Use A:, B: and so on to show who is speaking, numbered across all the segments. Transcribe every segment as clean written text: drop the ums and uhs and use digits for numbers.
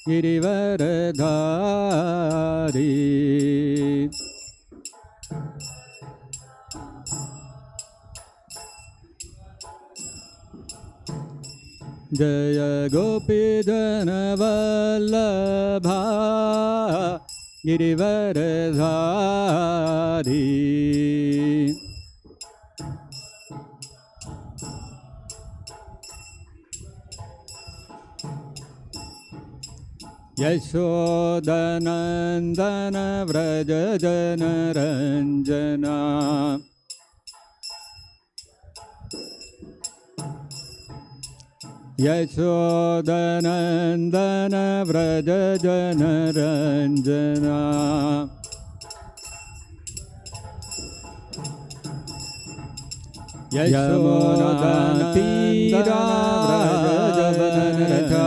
A: गिरिवरधारी जय गोपीजनवल्लभा गिरिवरधारी यशोदनन्दन व्रज जनरञ्जना यशोदनन्दन व्रज जनरञ्जना यशोदातीरा व्रज जनरञ्जनारी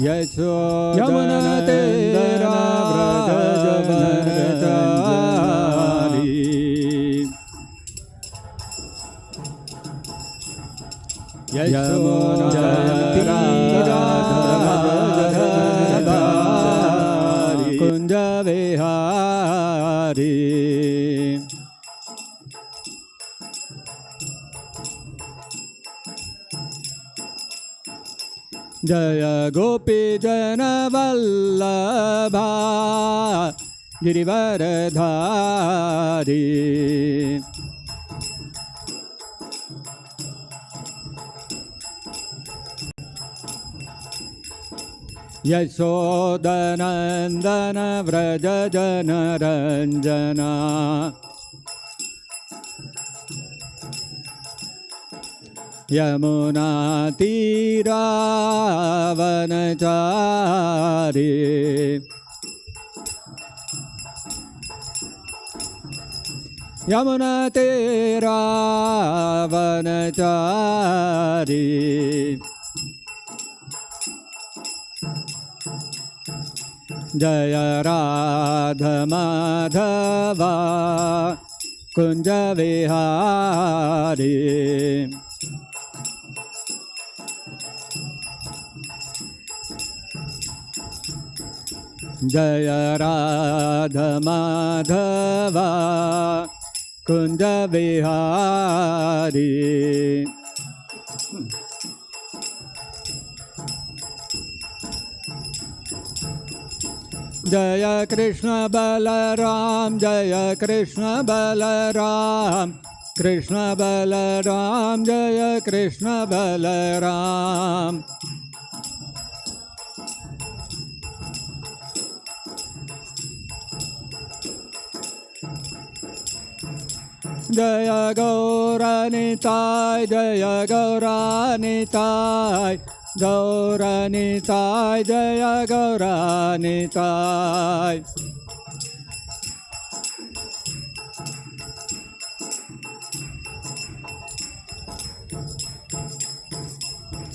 A: यशोदनन्दन व्रज जनरञ्जनारी यशोदातीरा कुंज विहारी जय गोपी जन वल्लभा गिरिवरधारी यशोदनन्दन व्रज जनरञ्जना यमुना तीरावनचारी यमुना तीरावनचारी जय राधा माधवा कुंज विहारी जय राधा माधवा कुंज विहारी जय कृष्ण बलराम जय कृष्ण बलराम कृष्ण बलराम जय कृष्ण बलराम जय गौरनिताय जय गौरनिताय गौरनिताय जय गौरनिताय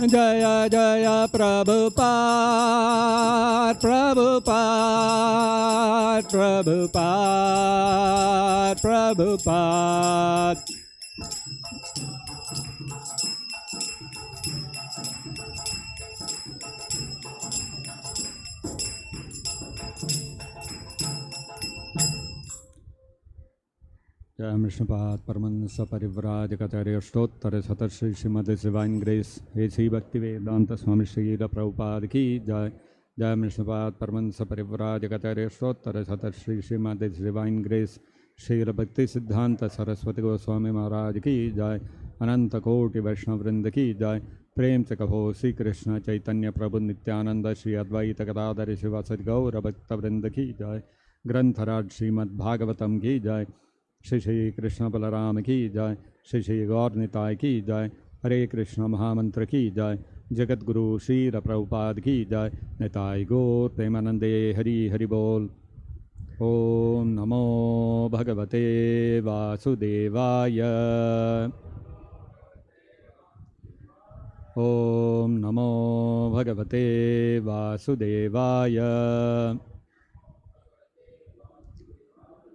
A: जय जय प्रभुपाद प्रभुपाद प्रभुपाद प्रभुपाद जय विष्णुपाद परमहंस परिव्राजकाचार्य अष्टोत्तर शतश्री श्रीमद डिवाइन ग्रेस हे श्री भक्ति वेदांत स्वामी श्री प्रभुपाद की जय। जय विष्णुपाद परमहंस परिव्राजकाचार्य अष्टोत्तर शतश्री श्रीमद डिवाइन ग्रेस श्री भक्ति सिद्धांत सरस्वती गोस्वामी महाराज की जय। अनंत कोटि वैष्णव वृंद की जय। प्रेम से कहो श्री कृष्ण चैतन्य प्रभु नित्यानंद श्री अद्वैत गदाधर शिवासदि गौर भक्त वृंद की जय। ग्रंथराज श्रीमद्भागवतम की जय। श्री श्री कृष्ण बलराम की जय। श्री श्री गौर निताय की जय। हरे कृष्ण महामंत्र की जय। जगत गुरु श्री प्रभुपाद की जय। निताय गौर प्रेमानंदे हरि हरि बोल। ओम नमो भगवते वासुदेवाय। ओम नमो भगवते वासुदेवाय।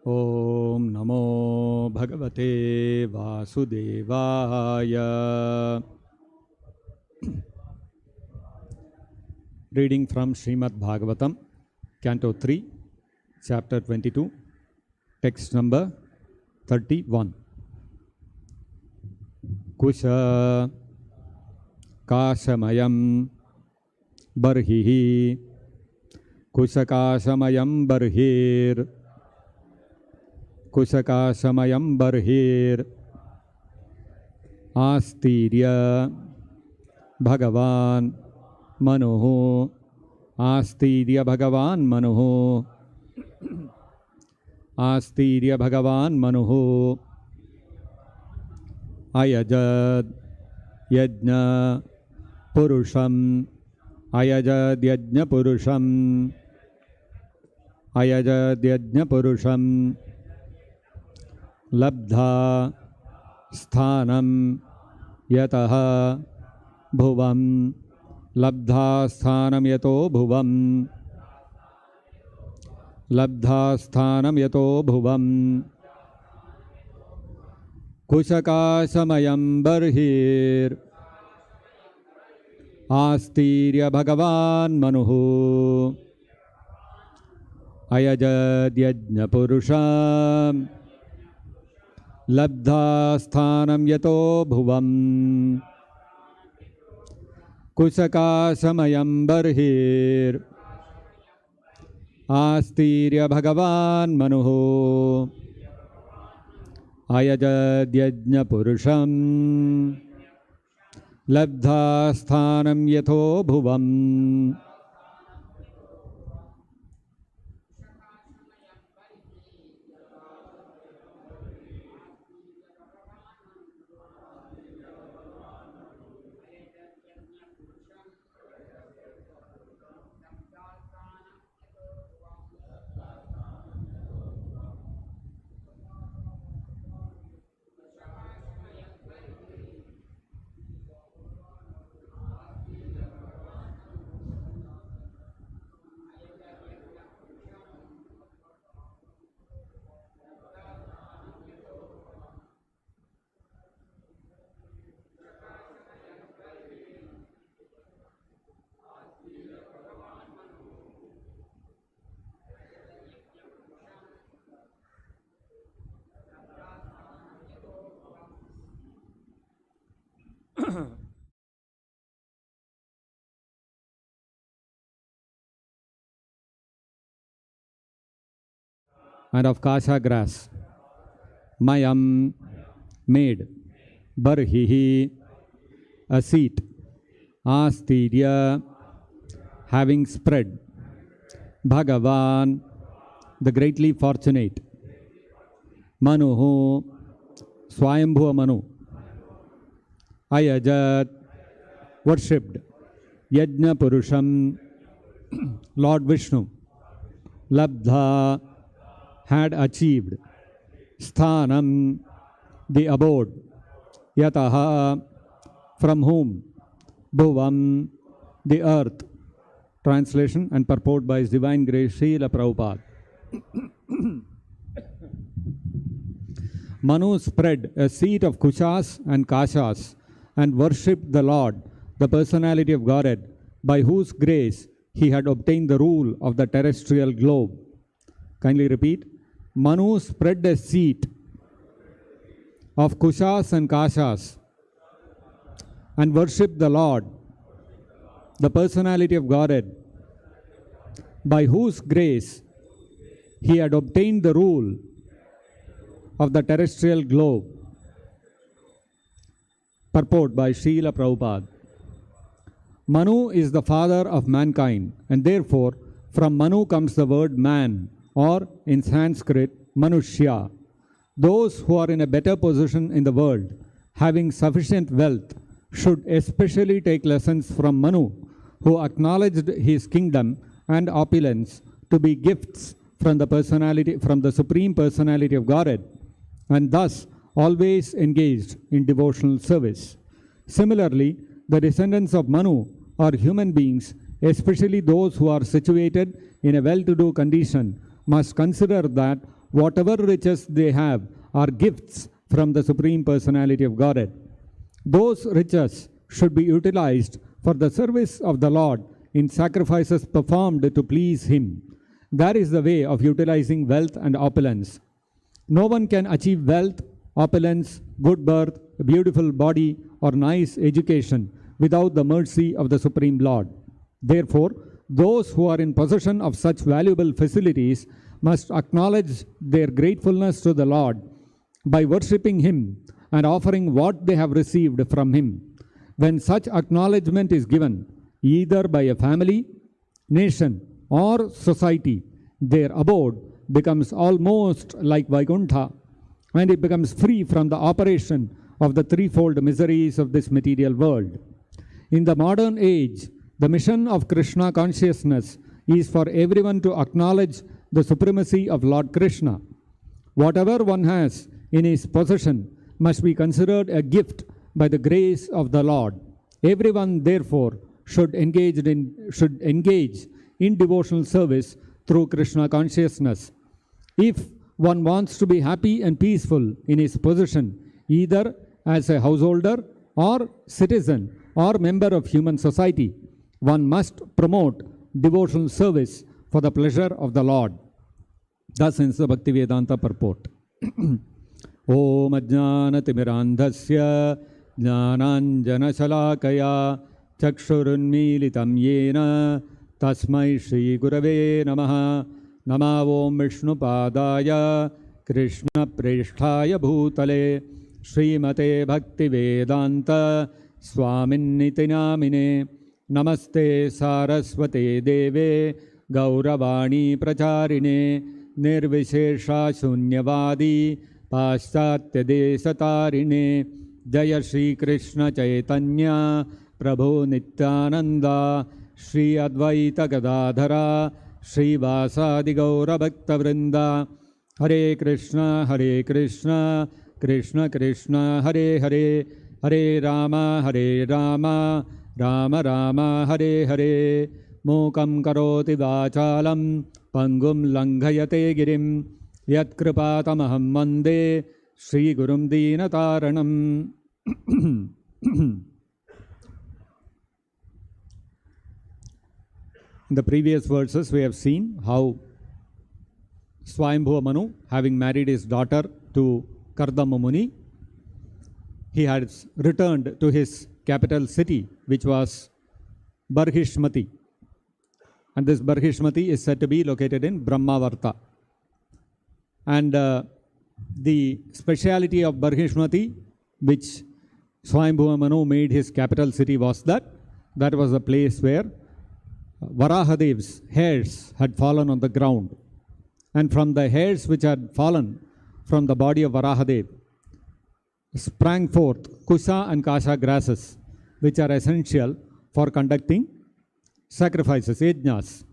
A: Om Namo Bhagavate Vasudevaya. Reading from Srimad-Bhagavatam, Canto 3, Chapter 22, text number 31. Kusha Kashamayam Barhihi Kusakashamayam Barhir Kusakashamayam Barhir Astirya Bhagavan Manuhu Astirya Bhagavan Manuhu Astirya Bhagavan Manuhu Ayajad Yajna Purusham Ayajad Yajna Purusham Ayajad Yajna Purusham Labdha Sthanam Yataha Bhuvam Labdha Sthanam Yato Bhuvam Labdha Sthanam Yato Bhuvam Kusakasamayam Barhir Astirya Bhagavan Manuhu Ayajad Yajna Purusham Labdha Sthanam Yato Bhuvam Kusakasamayam Barhir Astirya Bhagavan Manuhu Ayajad Yajna Purusham Labdha Sthanam Yato Bhuvam. And of kasha grass, mayam made, barhihi a seat, astirya having spread, Bhagavan the greatly fortunate, Manuhu Swayambhuva Manu, Ayajat worshipped, Yajna Purusham Lord Vishnu, Labdha had achieved, Sthanam the abode, Yataha from whom, Bhuvam the earth. Translation and purport by His Divine Grace Srila Prabhupada. Manu spread a seat of kushas and kashas and worshipped the Lord, the personality of Godhead, by whose grace he had obtained the rule of the terrestrial globe. Kindly repeat. Manu spread a seat of kushas and kashas and worshipped the Lord, the personality of Godhead, by whose grace he had obtained the rule of the terrestrial globe. Purport by Srila Prabhupada. Manu is the father of mankind, and therefore from Manu comes the word man, or in Sanskrit, Manushya. Those who are in a better position in the world, having sufficient wealth, should especially take lessons from Manu, who acknowledged his kingdom and opulence to be gifts from the Supreme Personality of Godhead, and thus always engaged in devotional service. Similarly, the descendants of Manu are human beings, especially those who are situated in a well-to-do condition, must consider that whatever riches they have are gifts from the Supreme Personality of Godhead. Those riches should be utilized for the service of the Lord in sacrifices performed to please Him. That is the way of utilizing wealth and opulence. No one can achieve wealth, opulence, good birth, a beautiful body, or nice education without the mercy of the Supreme Lord. Therefore, those who are in possession of such valuable facilities must acknowledge their gratefulness to the Lord by worshipping Him and offering what they have received from Him. When such acknowledgement is given, either by a family, nation, or society, their abode becomes almost like Vaikuntha, and it becomes free from the operation of the threefold miseries of this material world. In the modern age, the mission of Krishna consciousness is for everyone to acknowledge the supremacy of Lord Krishna. Whatever one has in his possession must be considered a gift by the grace of the Lord. Everyone, therefore, should engage in devotional service through Krishna consciousness. If one wants to be happy and peaceful in his position, either as a householder or citizen or member of human society, one must promote devotional service for the pleasure of the Lord. Thus ends the Bhaktivedanta purport. Om Ajnanatimirandhasya Jnananjanashalakaya Chakshurunmilitam Yena Tasmai Shri Gurave Namaha. Nama Om Vishnupadaya Krishna Presthaya Bhutale Srimate Bhaktivedanta Swaminiti Namine. Namaste Saraswate Deve Gauravani Pracharine Nirvishesha Shunyavadi Paschatya Desatarine. Jaya Shri Krishna Chaitanya Prabhu Nityananda Shri Advaita Gadadhara Shri Vasadi Gaura Bhakta Vrinda. Hare Krishna Krishna Krishna Hare Hare, Hare Rama Rama Rama Hare Hare. Mukam karoti vachalam pangum langhayate girim yat kripatamaham vande Shri Gurum Dinataranam. In the previous verses, we have seen how Swayambhuva Manu, having married his daughter to Kardama Muni, he had returned to his capital city, which was Barhishmati. And this Barhishmati is said to be located in Brahmavarta. And the speciality of Barhishmati, which Swayambhuva Manu made his capital city, was that was a place where Varahadev's hairs had fallen on the ground. And from the hairs which had fallen from the body of Varahadev sprang forth Kusha and Kasha grasses, which are essential for conducting sacrifices, yajnas.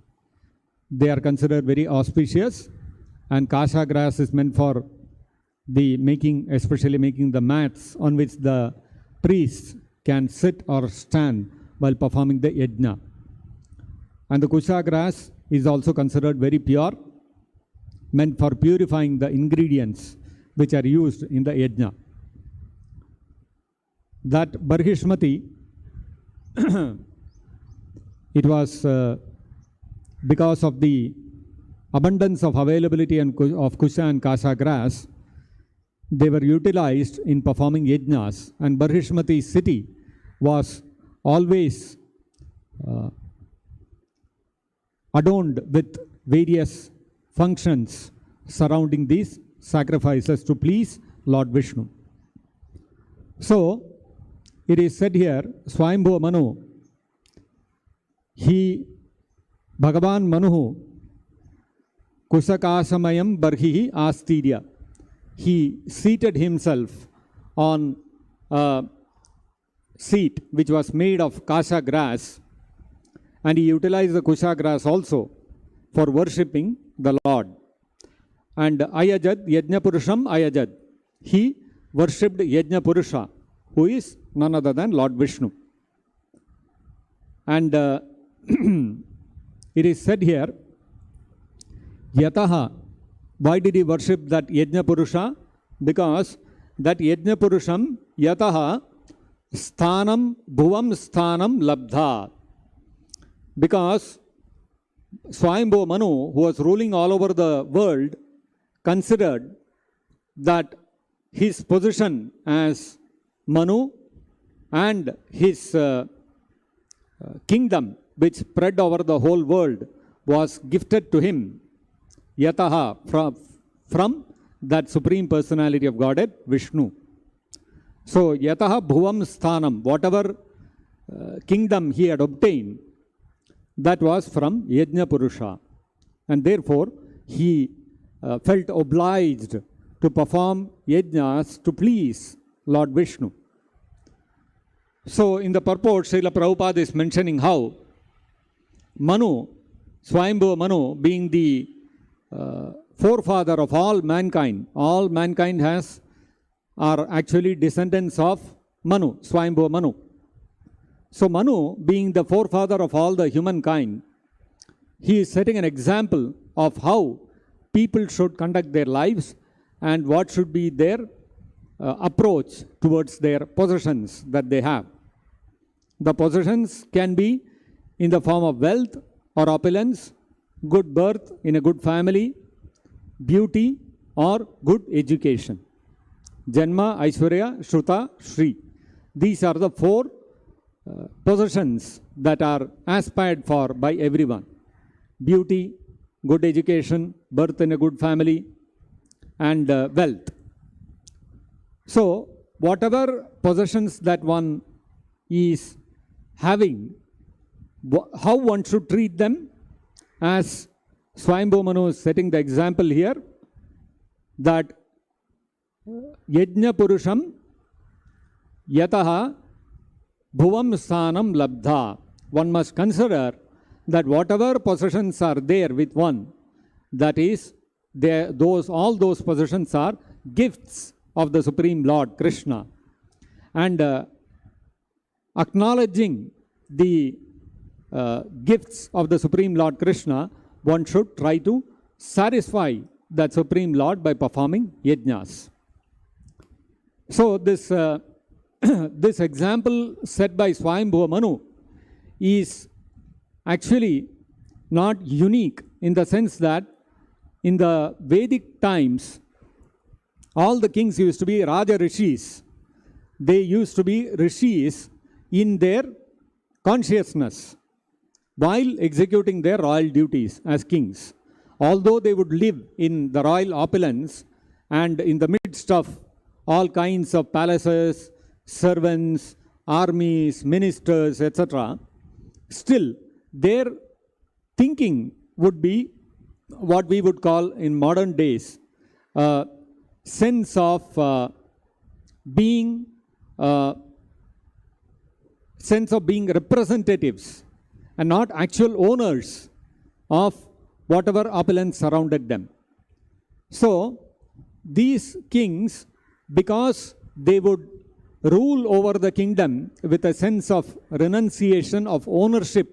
A: They are considered very auspicious, and Kasha grass is meant for especially making the mats on which the priests can sit or stand while performing the yajna. And the Kusha grass is also considered very pure, meant for purifying the ingredients which are used in the yajna. That Barhishmati, it was because of the abundance of availability of Kusha and Kasha grass, they were utilized in performing yajnas, and Barhishmati city was always adorned with various functions surrounding these sacrifices to please Lord Vishnu. So, it is said here, Swayambhuva Manu, Bhagavan Manuhu, Kusakasamayam Barhihi Astirya. He seated himself on a seat which was made of Kasha grass, and he utilized the Kusha grass also for worshipping the Lord. And Ayajad, Yajna Purusham Ayajad. He worshipped Yajna Purusha, who is none other than Lord Vishnu. And it is said here, Yataha Why did he worship that Yajna Purusha? Because that Yajna Purusham yataha sthanam bhuvam sthanam labdha. Because Swayambhu Manu, who was ruling all over the world, considered that his position as Manu and his kingdom, which spread over the whole world, was gifted to him, yataha, from that Supreme Personality of Godhead, Vishnu. So, yataha bhuvam sthanam, whatever kingdom he had obtained, that was from Yajna Purusha. And therefore, he felt obliged to perform yajnas to please Lord Vishnu. So, in the purport, Srila Prabhupada is mentioning how Manu, Swayambhu Manu, being the forefather of all mankind are actually descendants of Manu, Swayambhu Manu. So, Manu, being the forefather of all the humankind, he is setting an example of how people should conduct their lives and what should be their approach towards their possessions that they have. The possessions can be in the form of wealth or opulence, good birth in a good family, beauty, or good education. Janma, Aishwarya, Shruta, Shri. These are the four possessions that are aspired for by everyone. Beauty, good education, birth in a good family, and wealth. So, whatever possessions that one is having, how one should treat them, as Swayambhu Manu is setting the example here, that Yajna Purusham yataha bhuvam sthanam labdha. One must consider that whatever possessions are there with one, that is, all those possessions are gifts of the Supreme Lord Krishna. And acknowledging the gifts of the Supreme Lord Krishna, one should try to satisfy that Supreme Lord by performing yajnas. So, this example set by Swayambhu Manu is actually not unique in the sense that in the Vedic times, all the kings used to be Raja Rishis. They used to be Rishis in their consciousness while executing their royal duties as kings. Although they would live in the royal opulence and in the midst of all kinds of palaces, servants, armies, ministers, etc., still their thinking would be what we would call in modern days a sense of being representatives and not actual owners of whatever opulence surrounded them. So, these kings, because they would rule over the kingdom with a sense of renunciation of ownership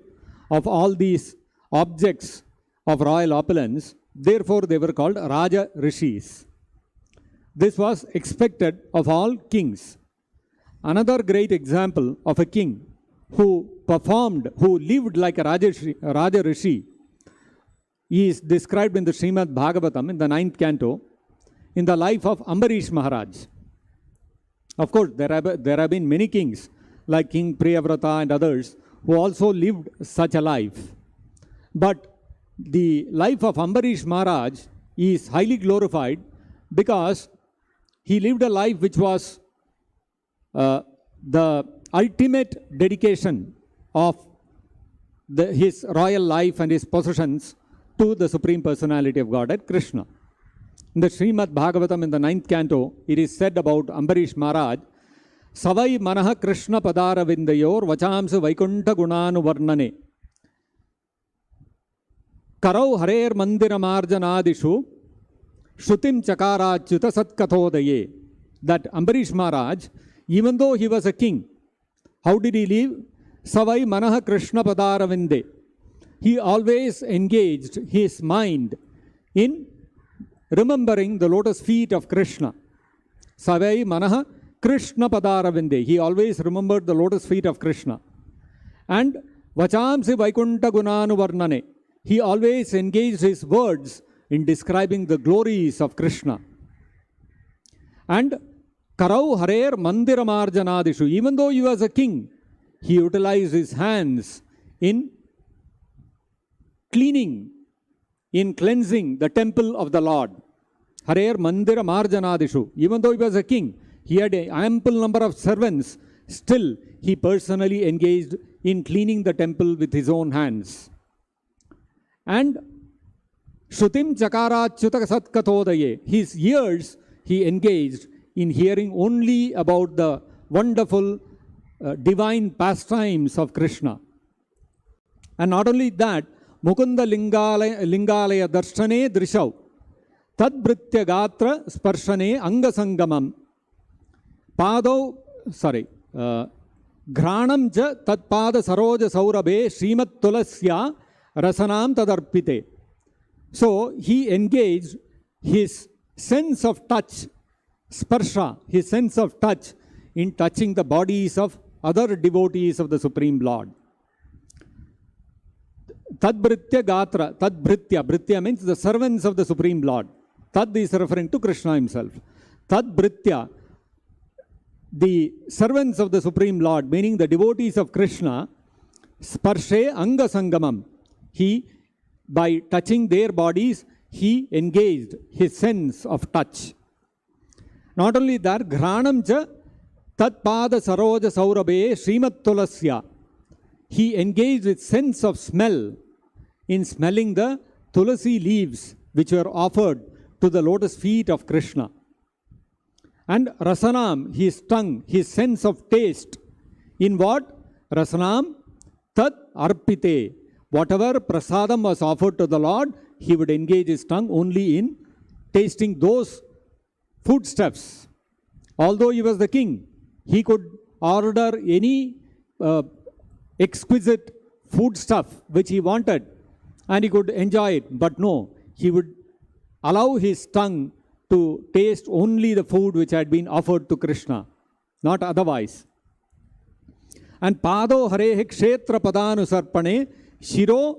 A: of all these objects of royal opulence, therefore they were called Raja Rishis. This was expected of all kings. Another great example of a king who lived like a Raja Rishi is described in the Srimad-Bhagavatam in the 9th canto in the life of Ambarish Maharaj. Of course, there have been many kings like King Priyavrata and others who also lived such a life. But the life of Ambarish Maharaj is highly glorified because he lived a life which was the ultimate dedication of his royal life and his possessions to the Supreme Personality of Godhead, Krishna. In the Srimad-Bhagavatam in the 9th canto, it is said about Ambarish Maharaj, Savai Manaha Krishna Padara Vindayor Vachamsa Vaikunta Gunanu Varnane Karau Harer Mandira Marjanadishu Shrutim Chakarachyuta Satkathodaye. That Ambarish Maharaj, even though he was a king, how did he live? Savai Manaha Krishna Padara Vinde. He always engaged his mind in remembering the lotus feet of Krishna. Savai Manaha Krishna Padaravinde. He always remembered the lotus feet of Krishna. And Vachamsi Vaikunta Gunanu Varnane. He always engaged his words in describing the glories of Krishna. And Karau Harer Mandiramarjanadishu. Even though he was a king, he utilized his hands in cleaning, in cleansing the temple of the Lord. Harer Mandira Marjanadishu. Even though he was a king, he had an ample number of servants, still he personally engaged in cleaning the temple with his own hands. And Shrutim Chakarachyuta Satkatodaye. His ears he engaged in hearing only about the wonderful divine pastimes of Krishna. And not only that, Mukunda Lingalaya Darshane Drishav Tadbritya Gatra Sparshane Angasangamam Pado Granam Ja Tatpada Saroja Saurabe Srimat Tulasya Rasanam Tadarpite. So he engaged his sense of touch, sparsha, his sense of touch in touching the bodies of other devotees of the Supreme Lord. Tadbritya Gatra, Tadbritya, Britya means the servants of the Supreme Lord. Tad is referring to Krishna himself. Tadbritya, the servants of the Supreme Lord, meaning the devotees of Krishna, Sparshe Anga Sangamam. He, by touching their bodies, he engaged his sense of touch. Not only that, Granam cha Tatpada Saroja Saurabe Srimat Tulasya. He engaged with sense of smell in smelling the tulasi leaves which were offered to the lotus feet of Krishna. And Rasanam, his tongue, his sense of taste. In what? Rasanam Tat Arpite. Whatever prasadam was offered to the Lord, he would engage his tongue only in tasting those foodstuffs. Although he was the king, he could order any exquisite foodstuff which he wanted and he could enjoy it. But no, he would allow his tongue to taste only the food which had been offered to Krishna, not otherwise. And Pado Harehe Kshetra Padanusarpane Shiro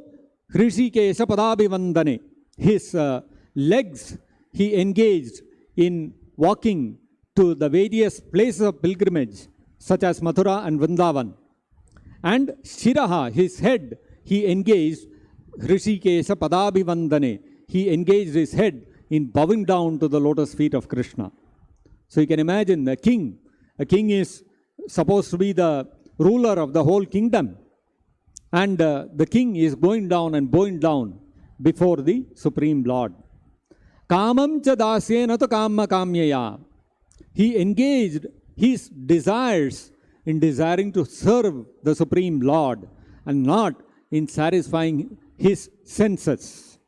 A: Hrishikesha Padabhivandane. His legs he engaged in walking to the various places of pilgrimage such as Mathura and Vrindavan. And Shiraha, his head, he engaged Hrishikesha Padabhivandane. He engaged his head in bowing down to the lotus feet of Krishna. So you can imagine a king. A king is supposed to be the ruler of the whole kingdom. And the king is going down and bowing down before the Supreme Lord. Kamam cha dasyena to kamma kamyaya. He engaged his desires in desiring to serve the Supreme Lord and not in satisfying his senses.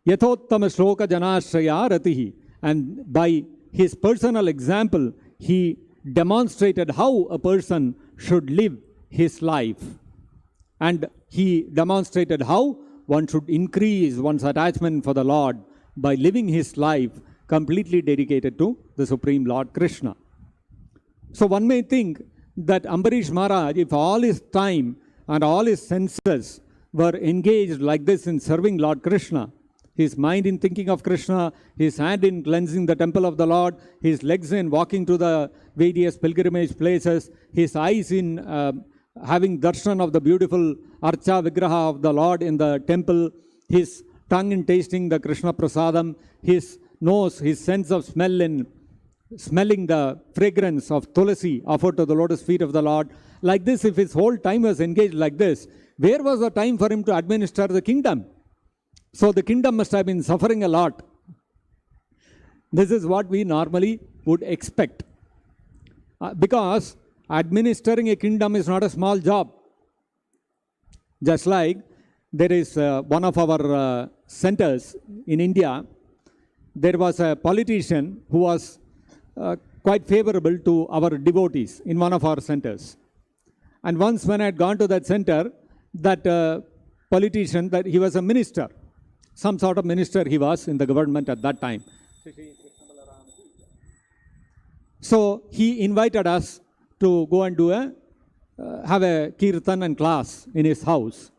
A: Yathottama shloka janashraya ratihi. And by his personal example, he demonstrated how a person should live his life. And he demonstrated how one should increase one's attachment for the Lord by living his life completely dedicated to the Supreme Lord Krishna. So one may think that Ambarish Maharaj, if all his time and all his senses were engaged like this in serving Lord Krishna, his mind in thinking of Krishna, his hand in cleansing the temple of the Lord, his legs in walking to the various pilgrimage places, his eyes in having darshan of the beautiful Archa Vigraha of the Lord in the temple, his tongue in tasting the Krishna Prasadam, his nose, his sense of smell in smelling the fragrance of tulasi offered to the lotus feet of the Lord. Like this, if his whole time was engaged like this, where was the time for him to administer the kingdom? So the kingdom must have been suffering a lot. This is what we normally would expect. Because administering a kingdom is not a small job. Just like there is one of our centers in India, there was a politician who was quite favorable to our devotees in one of our centers. And once when I had gone to that center, that politician, that he was a minister, some sort of minister he was in the government at that time. So he invited us to go and have a kirtan and class in his house.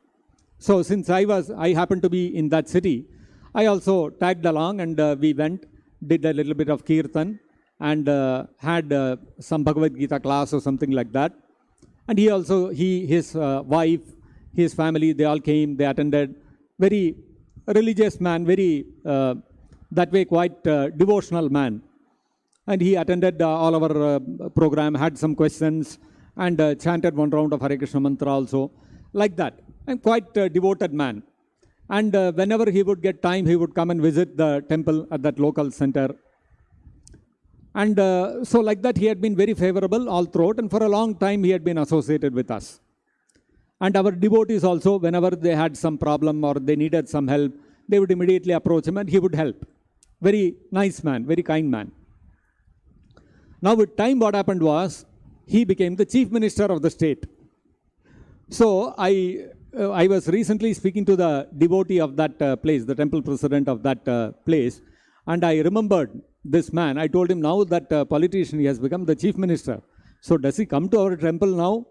A: So since I happened to be in that city, I also tagged along, and we went, did a little bit of kirtan, and had some Bhagavad-gita class or something like that. And his wife, his family, they all came, they attended. Very religious man, very, that way quite devotional man. And he attended all our program, had some questions, and chanted one round of Hare Krishna mantra also, like that. And quite a devoted man. And whenever he would get time, he would come and visit the temple at that local center. And so like that, he had been very favorable all throughout, and for a long time he had been associated with us. And our devotees also, whenever they had some problem or they needed some help, they would immediately approach him and he would help. Very nice man, very kind man. Now with time, what happened was, he became the chief minister of the state. So I was recently speaking to the devotee of that place, the temple president of that place, and I remembered this man. I told him, now that politician, he has become the chief minister. So does he come to our temple now?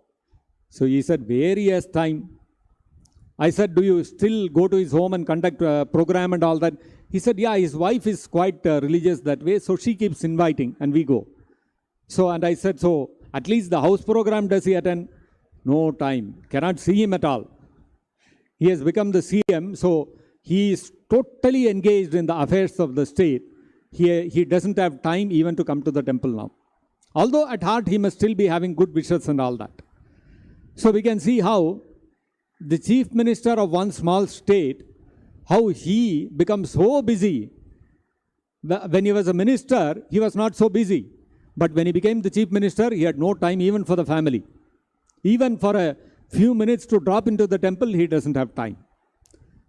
A: So he said, where he has time. I said, do you still go to his home and conduct a program and all that? He said, yeah, his wife is quite religious that way, so she keeps inviting and we go. So, and I said, so at least the house program does he attend? No time, cannot see him at all. He has become the CM, so he is totally engaged in the affairs of the state. He doesn't have time even to come to the temple now. Although at heart he must still be having good wishes and all that. So we can see how the chief minister of one small state, how he becomes so busy. When he was a minister, he was not so busy. But when he became the chief minister, he had no time even for the family. Even for a few minutes to drop into the temple, he doesn't have time.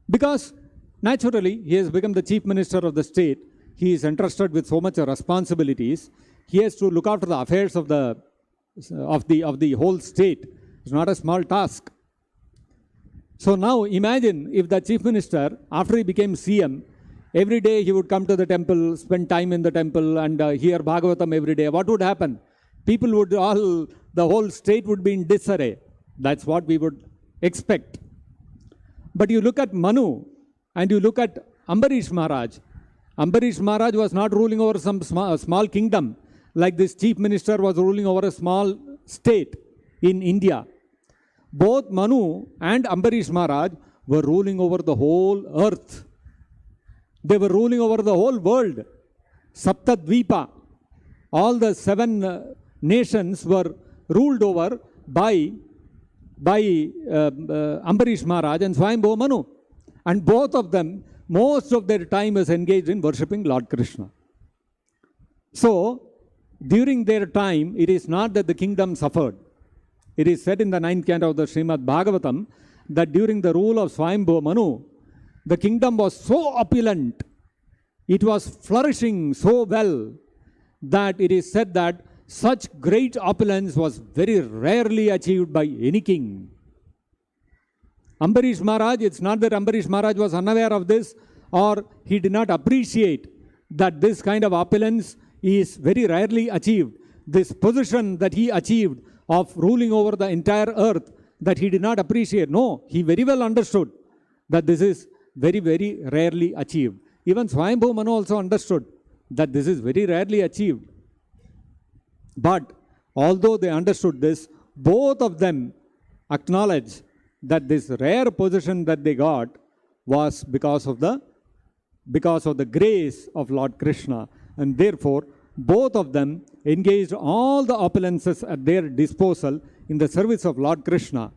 A: Because naturally, he has become the chief minister of the state. He is entrusted with so much responsibilities. He has to look after the affairs of the whole state. It's not a small task. So now imagine if the chief minister, after he became CM, every day he would come to the temple, spend time in the temple and hear Bhagavatam every day. What would happen? People would the whole state would be in disarray. That's what we would expect. But you look at Manu and you look at Ambarish Maharaj. Ambarish Maharaj was not ruling over some small kingdom like this chief minister was ruling over a small state in India. Both Manu and Ambarish Maharaj were ruling over the whole earth. They were ruling over the whole world. Saptadvipa. All the 7 nations were ruled over by Ambarish Maharaj and Swayambhu Manu. And both of them, most of their time was engaged in worshipping Lord Krishna. So, during their time, it is not that the kingdom suffered. It is said in the 9th canto of the Srimad-Bhagavatam that during the rule of Swayambhu Manu, the kingdom was so opulent, it was flourishing so well, that it is said that such great opulence was very rarely achieved by any king. Ambarish Maharaj, it's not that Ambarish Maharaj was unaware of this or he did not appreciate that this kind of opulence is very rarely achieved. This position that he achieved of ruling over the entire earth, that he did not appreciate. No, he very well understood that this is very, very rarely achieved. Even Swayambhu Manu also understood that this is very rarely achieved. But although they understood this, both of them acknowledge that this rare position that they got was because of the grace of Lord Krishna. And therefore, both of them engaged all the opulences at their disposal in the service of Lord Krishna.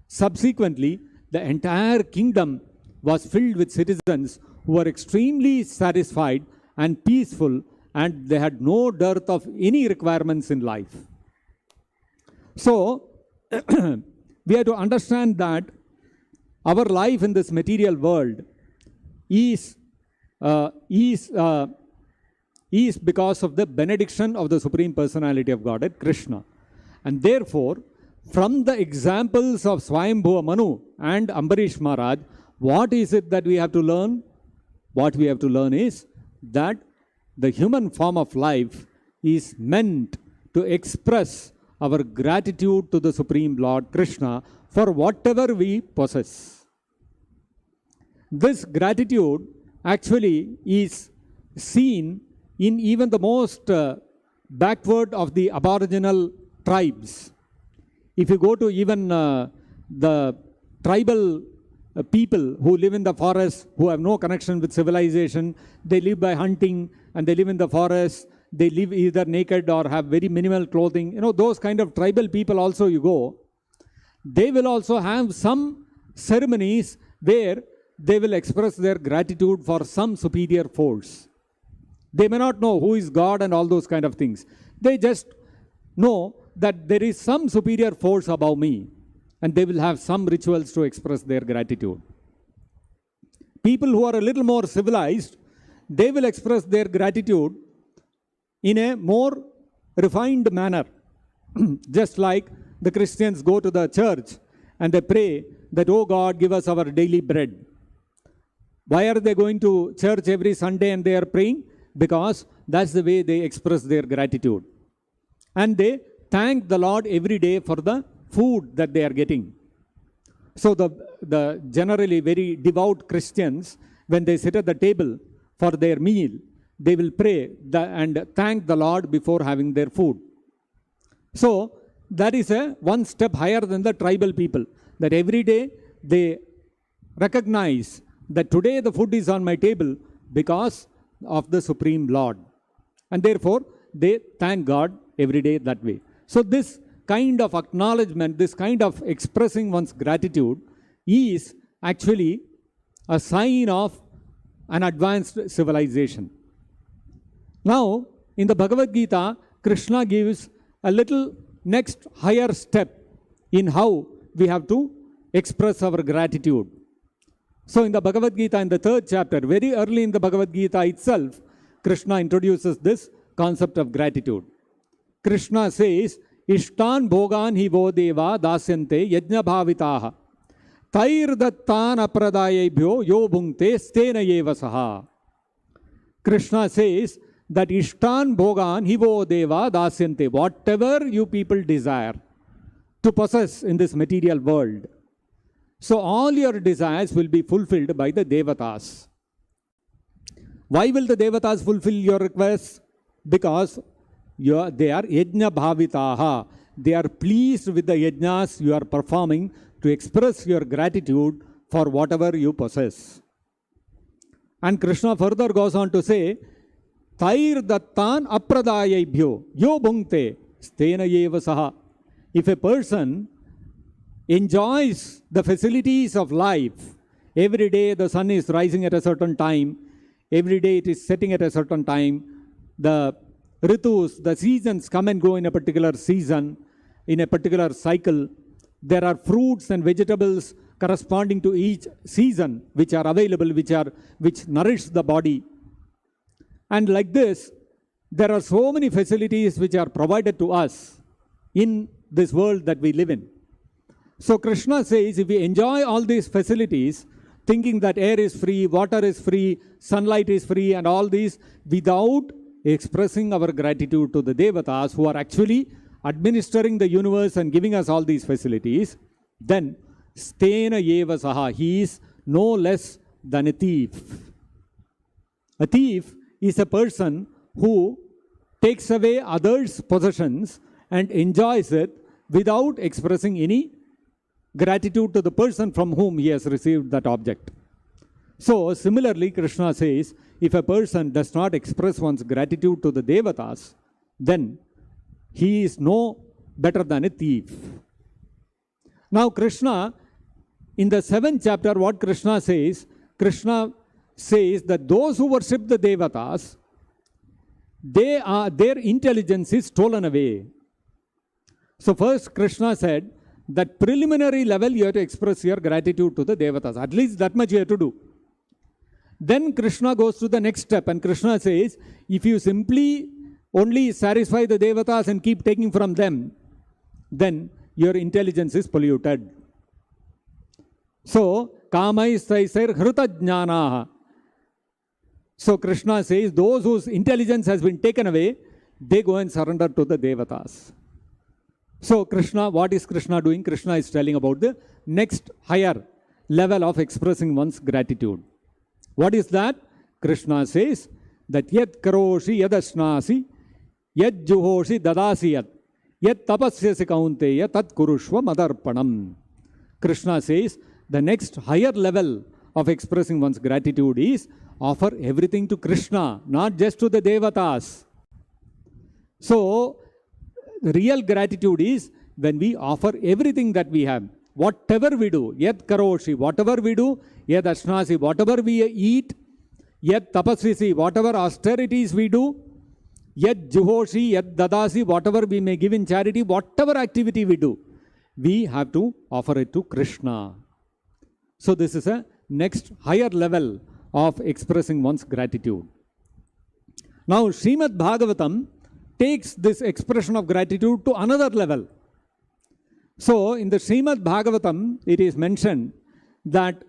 A: Subsequently, the entire kingdom was filled with citizens who were extremely satisfied and peaceful, and they had no dearth of any requirements in life. So, we have to understand that our life in this material world is because of the benediction of the Supreme Personality of Godhead, Krishna. And therefore, from the examples of Swayambhu Manu and Ambarish Maharaj, what is it that we have to learn? what we have to learn is that the human form of life is meant to express our gratitude to the Supreme Lord Krishna for whatever we possess. This gratitude actually is seen in even the most backward of the aboriginal tribes. If you go to even the tribal people who live in the forest, who have no connection with civilization, they live by hunting and they live in the forest, they live either naked or have very minimal clothing. You know, those kind of tribal people also you go, they will also have some ceremonies where they will express their gratitude for some superior force. They may not know who is God and all those kind of things. They just know that there is some superior force above me, and they will have some rituals to express their gratitude. People who are a little more civilized, they will express their gratitude in a more refined manner. Just like the Christians go to the church and they pray that, oh God, give us our daily bread. Why are they going to church every Sunday and they are praying? Because that's the way they express their gratitude. And they thank the Lord every day for the food that they are getting. So the generally very devout Christians, when they sit at the table for their meal, they will pray and thank the Lord before having their food. So that is one step higher than the tribal people, that every day they recognize that today the food is on my table because of the Supreme Lord. And therefore, they thank God every day that way. So this kind of acknowledgement, this kind of expressing one's gratitude is actually a sign of an advanced civilization. Now, in the Bhagavad-gita, Krishna gives a little next higher step in how we have to express our gratitude. So in the Bhagavad-gita, in the 3rd chapter, very early in the Bhagavad-gita itself, Krishna introduces this concept of gratitude. Krishna says, Ishtan bhogan hi vo deva dasyante yajna bhavitaha tair dattan apradayebhyo yo bhunkte stena yeva saha. Krishna says that Ishtan bhogan hi vo deva dasyante, whatever you people desire to possess in this material world, so all your desires will be fulfilled by the Devatas. Why will the Devatas fulfill your requests? Because they are yajna bhavitaha. They are pleased with the yajnas you are performing to express your gratitude for whatever you possess. And Krishna further goes on to say, Tair dattan apradayebhyo yo bhunkte stena yeva saha. If a person enjoys the facilities of life, every day the sun is rising at a certain time, every day it is setting at a certain time, the ritus, the seasons come and go in a particular season, in a particular cycle. There are fruits and vegetables corresponding to each season which are available, which nourish the body. And like this, there are so many facilities which are provided to us in this world that we live in. So Krishna says, if we enjoy all these facilities, thinking that air is free, water is free, sunlight is free, and all these, without expressing our gratitude to the Devatas who are actually administering the universe and giving us all these facilities, then stena yeva saha, he is no less than a thief. A thief is a person who takes away others' possessions and enjoys it without expressing any gratitude to the person from whom he has received that object. So similarly, Krishna says, if a person does not express one's gratitude to the Devatas, then he is no better than a thief. Now Krishna, in the 7th chapter, what Krishna says that those who worship the Devatas, their intelligence is stolen away. So first Krishna said that preliminary level you have to express your gratitude to the Devatas. At least that much you have to do. Then Krishna goes to the next step and Krishna says, if you simply only satisfy the Devatas and keep taking from them, then your intelligence is polluted. So, kamaistaisar hrita jnanaha. So Krishna says, those whose intelligence has been taken away, they go and surrender to the Devatas. So Krishna, what is Krishna doing? Krishna is telling about the next higher level of expressing one's gratitude. What is that? Krishna says that yat karoshi yad ashnasi yad juhoshi dadasi yat tapasyasi kaunteya tat kurushva madarpanam. Krishna says the next higher level of expressing one's gratitude is offer everything to Krishna, not just to the Devatas. So, the real gratitude is when we offer everything that we have, whatever we do, yat karoshi, whatever we do, yat ashnasi, whatever we eat, yat tapasvisi, whatever austerities we do, yat juhoshi, yat dadasi, whatever we may give in charity, whatever activity we do, we have to offer it to Krishna. So this is a next higher level of expressing one's gratitude. Now Srimad-Bhagavatam takes this expression of gratitude to another level. So in the Srimad-Bhagavatam, it is mentioned that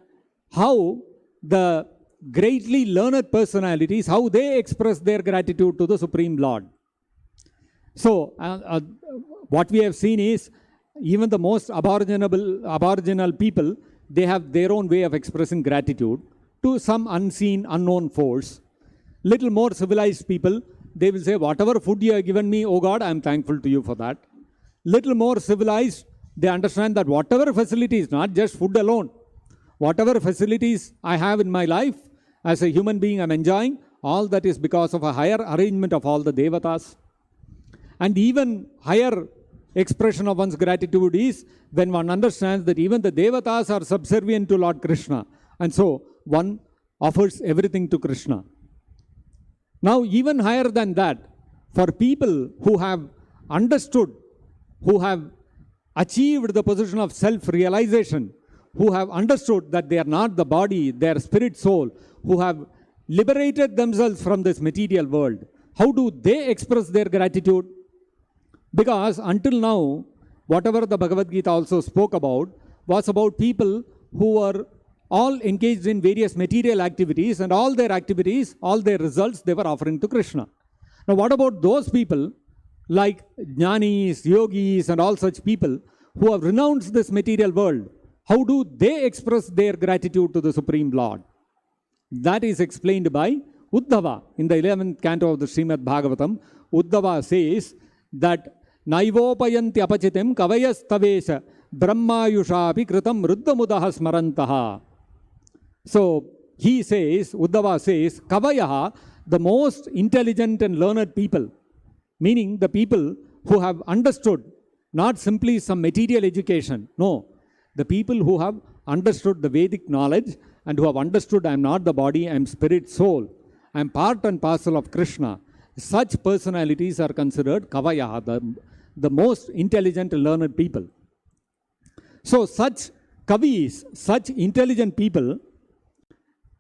A: how the greatly learned personalities, how they express their gratitude to the Supreme Lord. So what we have seen is even the most aboriginal people, they have their own way of expressing gratitude to some unseen, unknown force. Little more civilized people, they will say, whatever food you have given me, oh God, I am thankful to you for that. Little more civilized, they understand that whatever facilities, not just food alone, whatever facilities I have in my life, as a human being I am enjoying, all that is because of a higher arrangement of all the Devatas. And even higher expression of one's gratitude is when one understands that even the Devatas are subservient to Lord Krishna. And so one offers everything to Krishna. Now even higher than that, for people who have understood, who have achieved the position of self-realization, who have understood that they are not the body, they are spirit soul, who have liberated themselves from this material world, how do they express their gratitude? Because until now, whatever the Bhagavad-gita also spoke about was about people who were all engaged in various material activities, and all their activities, all their results, they were offering to Krishna. Now what about those people like jnanis, yogis and all such people who have renounced this material world? How do they express their gratitude to the Supreme Lord? That is explained by Uddhava. In the 11th canto of the Srimad-Bhagavatam, Uddhava says that Naivopayanti apachitem kavayas tavesha brahmayushapi kritam ruddhamudaha smarantaha. So he says, Uddhava says, Kavayaha, the most intelligent and learned people, meaning the people who have understood not simply some material education, no, the people who have understood the Vedic knowledge and who have understood I am not the body, I am spirit soul, I am part and parcel of Krishna. Such personalities are considered Kavayaha, the most intelligent and learned people. So such Kavis, such intelligent people,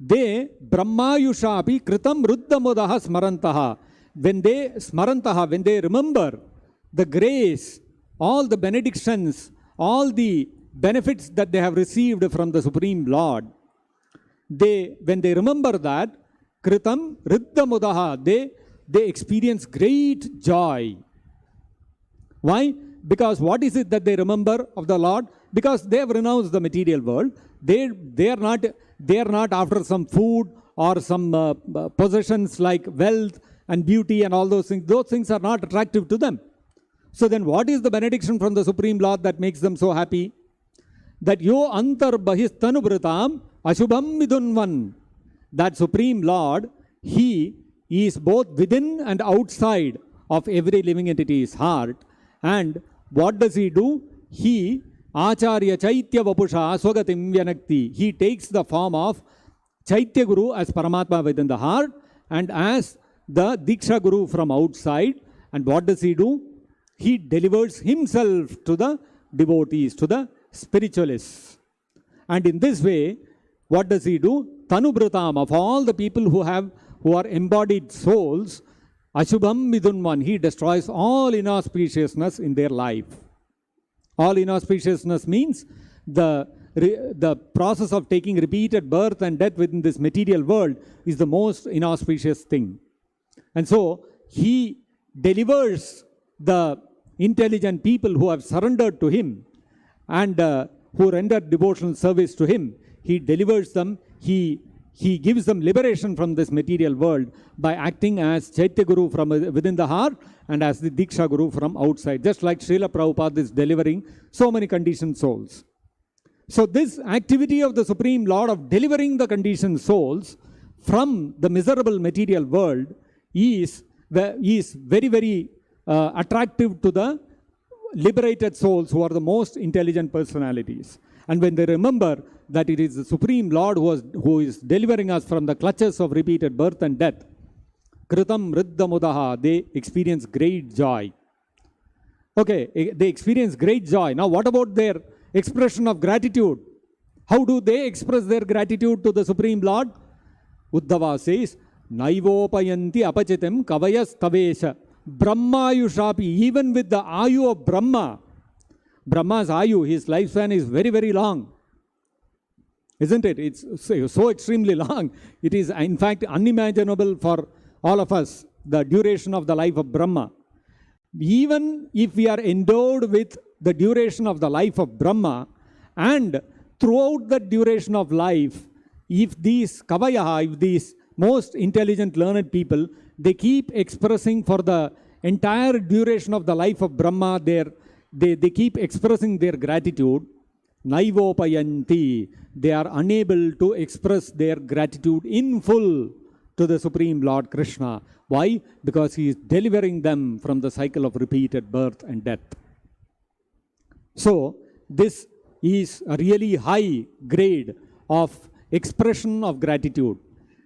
A: they Brahmayushapi kritam ruddhamudaha smarantaha. When they remember the grace, all the benedictions, all the benefits that they have received from the Supreme Lord, when they remember that, kritam ruddhamudaha, they experience great joy. Why? Because what is it that they remember of the Lord? Because they have renounced the material world. They are not after some food or some possessions like wealth and beauty and all those things. Those things are not attractive to them. So then what is the benediction from the Supreme Lord that makes them so happy? That yo antar bahistanu ashubham midunvan. That Supreme Lord, He is both within and outside of every living entity's heart. And what does He do? He, Acharya Chaitya Vapusha Swagatim Vyanakti. He takes the form of Chaitya Guru as Paramatma within the heart and as the Diksha Guru from outside. And what does He do? He delivers Himself to the devotees, to the spiritualists. And in this way, what does He do? Tanubhritam, of all the people who are embodied souls, Ashubham Midunvan, He destroys all inauspiciousness in their life. All inauspiciousness means the the process of taking repeated birth and death within this material world is the most inauspicious thing. And so he delivers the intelligent people who have surrendered to him and who render devotional service to him. He delivers them. He gives them liberation from this material world by acting as Chaitya Guru from within the heart and as the Diksha Guru from outside. Just like Srila Prabhupada is delivering so many conditioned souls. So this activity of the Supreme Lord of delivering the conditioned souls from the miserable material world is very, very attractive to the liberated souls who are the most intelligent personalities. And when they remember that it is the Supreme Lord who is delivering us from the clutches of repeated birth and death, Kritam Riddha Mudaha, they experience great joy. Okay, they experience great joy. Now what about their expression of gratitude? How do they express their gratitude to the Supreme Lord? Uddhava says, Naivopayanti apachitam kavayas tavesha. Brahmayushapi, even with the ayu of Brahma, Brahma's ayu, his lifespan is very, very long. Isn't it? It's so extremely long. It is, in fact, unimaginable for all of us, the duration of the life of Brahma. Even if we are endowed with the duration of the life of Brahma, and throughout the duration of life, if these Kavayaha, if these most intelligent, learned people, they keep expressing for the entire duration of the life of Brahma, they keep expressing their gratitude. Naivopayanti, they are unable to express their gratitude in full to the Supreme Lord Krishna. Why? Because he is delivering them from the cycle of repeated birth and death. So, this is a really high grade of expression of gratitude.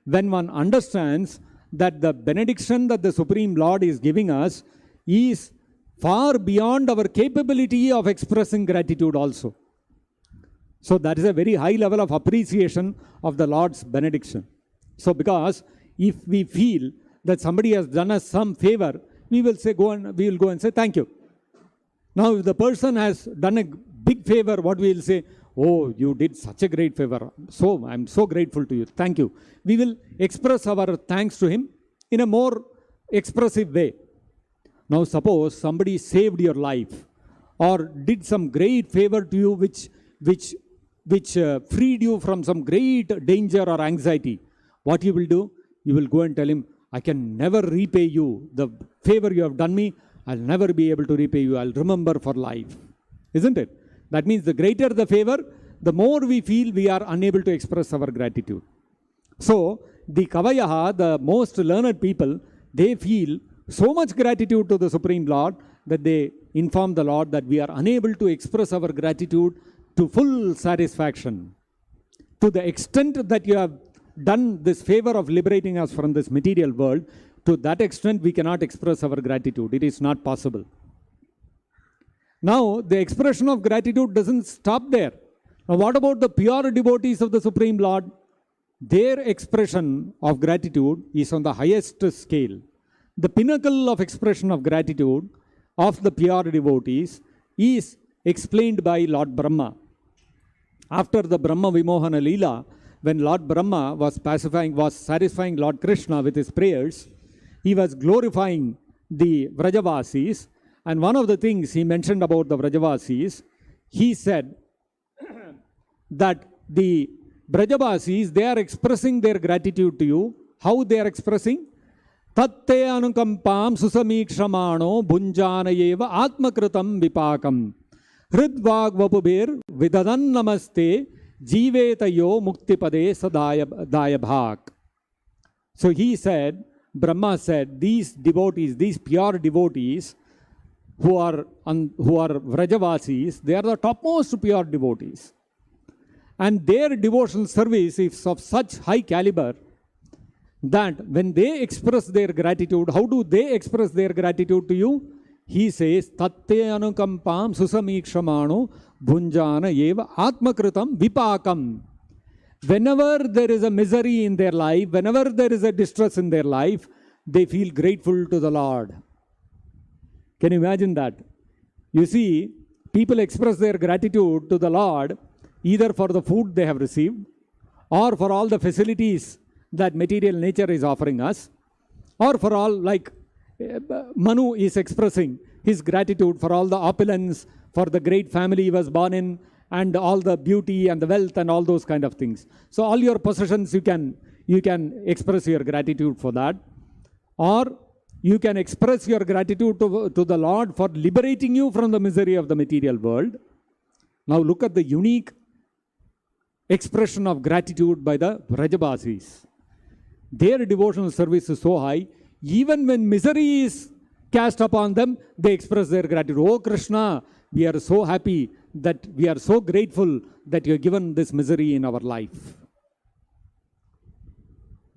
A: When one understands that the benediction that the Supreme Lord is giving us is far beyond our capability of expressing gratitude also. So that is a very high level of appreciation of the Lord's benediction. So because if we feel that somebody has done us some favor, we will go and say thank you. Now if the person has done a big favor, what we will say, oh, you did such a great favor. So I'm so grateful to you. Thank you. We will express our thanks to him in a more expressive way. Now suppose somebody saved your life or did some great favor to you which freed you from some great danger or anxiety. What you will do? You will go and tell him, I can never repay you. The favor you have done me, I'll never be able to repay you. I'll remember for life. Isn't it? That means the greater the favor, the more we feel we are unable to express our gratitude. So, the Kavayaha, the most learned people, they feel so much gratitude to the Supreme Lord that they inform the Lord that we are unable to express our gratitude to full satisfaction. To the extent that you have done this favor of liberating us from this material world, to that extent we cannot express our gratitude. It is not possible. Now, the expression of gratitude doesn't stop there. Now, what about the pure devotees of the Supreme Lord? Their expression of gratitude is on the highest scale. The pinnacle of expression of gratitude of the pure devotees is explained by Lord Brahma. After the Brahma Vimohana Leela, when Lord Brahma was satisfying Lord Krishna with his prayers, he was glorifying the Vrajavasis. And one of the things he mentioned about the Vrajavasis, he said that the Vrajavasis, they are expressing their gratitude to you. How they are expressing? Tatte anukampam susamikshamano bhunjanayeva atmakritam vipakam hridvag vapubir vidadan namaste jivetayo muktipade sadaya bhak. So he said, Brahma said, these devotees, these pure devotees, who are Vrajavasis, they are the topmost pure devotees. And their devotional service is of such high caliber that when they express their gratitude, how do they express their gratitude to you? He says, Tatte anukampam susamikshamano bhunjana eva atmakritam vipakam. Whenever there is a misery in their life, whenever there is a distress in their life, they feel grateful to the Lord. Can you imagine that? You see, people express their gratitude to the Lord either for the food they have received, or for all the facilities that material nature is offering us, or for all, like Manu is expressing his gratitude for all the opulence, for the great family he was born in, and all the beauty and the wealth and all those kind of things. So all your possessions, you can express your gratitude for that. Or you can express your gratitude to the Lord for liberating you from the misery of the material world. Now look at the unique expression of gratitude by the Vrajabasis. Their devotional service is so high, even when misery is cast upon them, they express their gratitude. Oh Krishna, we are so happy, that we are so grateful that you have given this misery in our life.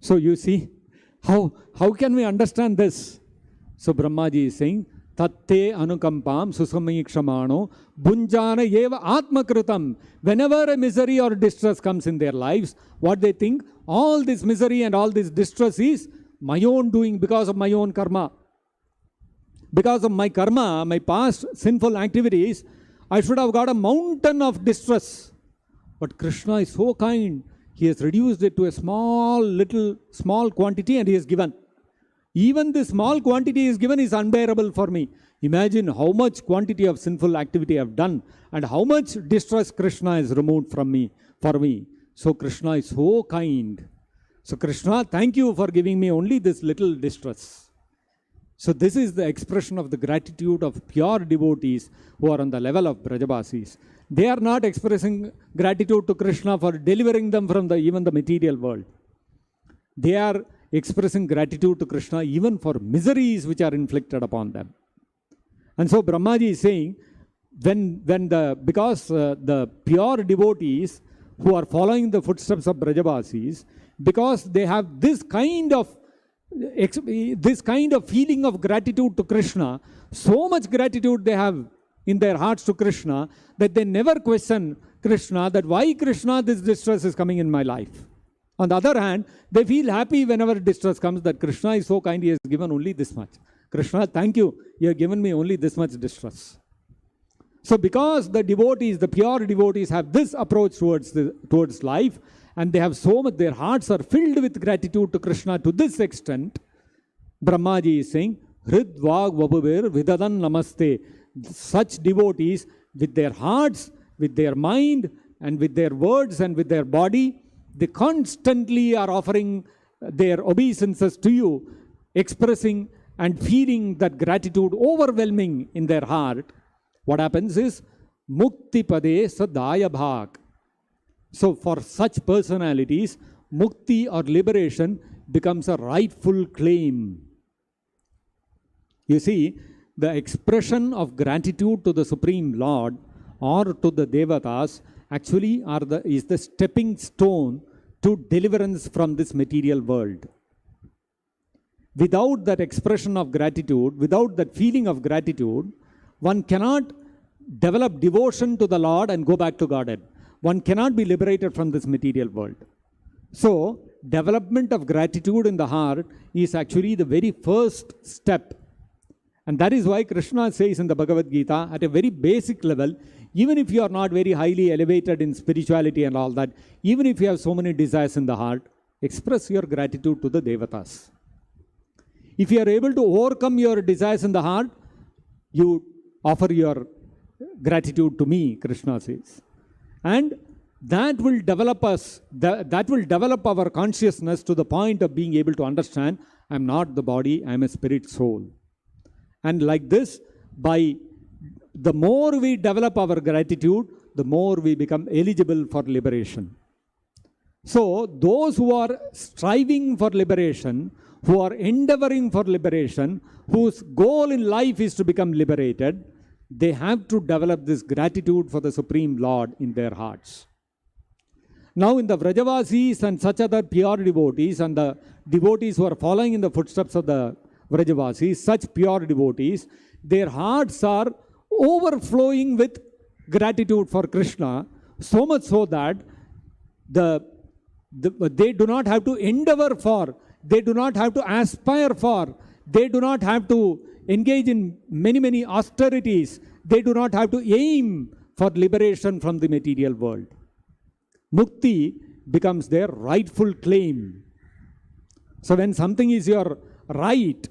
A: So you see, how can we understand this? So Brahmaji is saying, Tatte anukampam susamikshamano bunjana eva atmakritam. Whenever a misery or distress comes in their lives, what they think, all this misery and all this distress is my own doing because of my own karma. Because of my karma, my past sinful activities, I should have got a mountain of distress. But Krishna is so kind. He has reduced it to a small quantity and he has given. Even this small quantity is given is unbearable for me. Imagine how much quantity of sinful activity I have done and how much distress Krishna has removed from me, for me. So Krishna is so kind. So Krishna, thank you for giving me only this little distress. So this is the expression of the gratitude of pure devotees who are on the level of Brajabasis. They are not expressing gratitude to Krishna for delivering them from even the material world. They are expressing gratitude to Krishna even for miseries which are inflicted upon them. And so Brahmaji is saying, because the pure devotees who are following the footsteps of Brajabasis, because they have this kind of feeling of gratitude to Krishna, so much gratitude they have in their hearts to Krishna, that they never question Krishna, that why Krishna this distress is coming in my life. On the other hand, they feel happy whenever distress comes, that Krishna is so kind, he has given only this much. Krishna, thank you, you have given me only this much distress. So because the devotees, the pure devotees have this approach towards life, and they have so much, their hearts are filled with gratitude to Krishna to this extent, Brahmaji is saying, Hrid Vag Vabhuvir Vidadan Namaste. Such devotees, with their hearts, with their mind, and with their words and with their body, they constantly are offering their obeisances to you, expressing and feeling that gratitude overwhelming in their heart. What happens is, Mukti Pade Sadaya Bhag. So for such personalities, Mukti or liberation becomes a rightful claim. You see, the expression of gratitude to the Supreme Lord or to the Devatas actually is the stepping stone to deliverance from this material world. Without that expression of gratitude, without that feeling of gratitude, one cannot develop devotion to the Lord and go back to Godhead. One cannot be liberated from this material world. So, development of gratitude in the heart is actually the very first step. And that is why Krishna says in the Bhagavad-gita, at a very basic level, even if you are not very highly elevated in spirituality and all that, even if you have so many desires in the heart, express your gratitude to the Devatas. If you are able to overcome your desires in the heart, you offer your gratitude to me, Krishna says. And that will develop us, that will develop our consciousness to the point of being able to understand, I am not the body, I am a spirit soul. And like this, the more we develop our gratitude, the more we become eligible for liberation. So, those who are striving for liberation, who are endeavoring for liberation, whose goal in life is to become liberated, they have to develop this gratitude for the Supreme Lord in their hearts. Now, in the Vrajavasis and such other pure devotees and the devotees who are following in the footsteps of the Vrajavasis, such pure devotees, their hearts are overflowing with gratitude for Krishna, so much so that they do not have to endeavor for, they do not have to aspire for, they do not have to engage in many austerities, they do not have to aim for liberation from the material world. Mukti becomes their rightful claim. So when something is your right,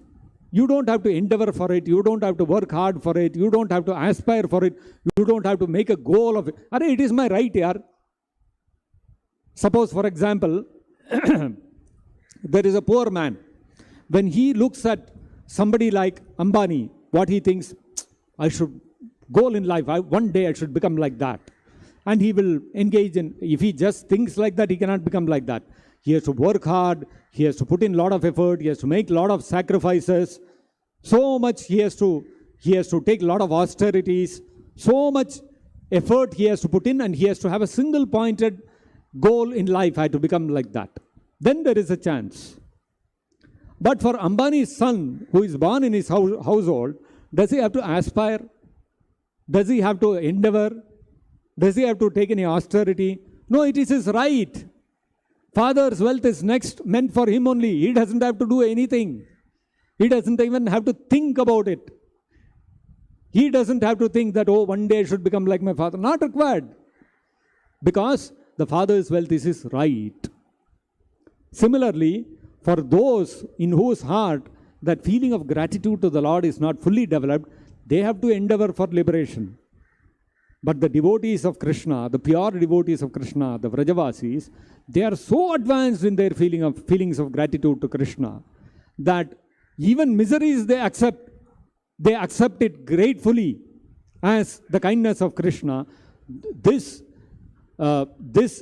A: you don't have to endeavor for it, you don't have to work hard for it, you don't have to aspire for it, you don't have to make a goal of it. Arey, it is my right, yaar. Suppose, for example, there is a poor man. When he looks at somebody like Ambani, what he thinks, I should goal in life, one day I should become like that. And he will engage in, if he just thinks like that, he cannot become like that. He has to work hard, he has to put in a lot of effort, he has to make a lot of sacrifices, so much he has to take a lot of austerities, so much effort he has to put in, and he has to have a single pointed goal in life, I have to become like that. Then there is a chance. But for Ambani's son, who is born in his household, does he have to aspire? Does he have to endeavor? Does he have to take any austerity? No, it is his right. Father's wealth is next meant for him only. He doesn't have to do anything. He doesn't even have to think about it. He doesn't have to think that, oh, one day I should become like my father. Not required. Because the father's wealth is his right. Similarly, for those in whose heart that feeling of gratitude to the Lord is not fully developed, they have to endeavor for liberation. But the devotees of Krishna, the pure devotees of Krishna, the Vrajavasis, they are so advanced in their feelings of gratitude to Krishna that even miseries they accept it gratefully as the kindness of Krishna. This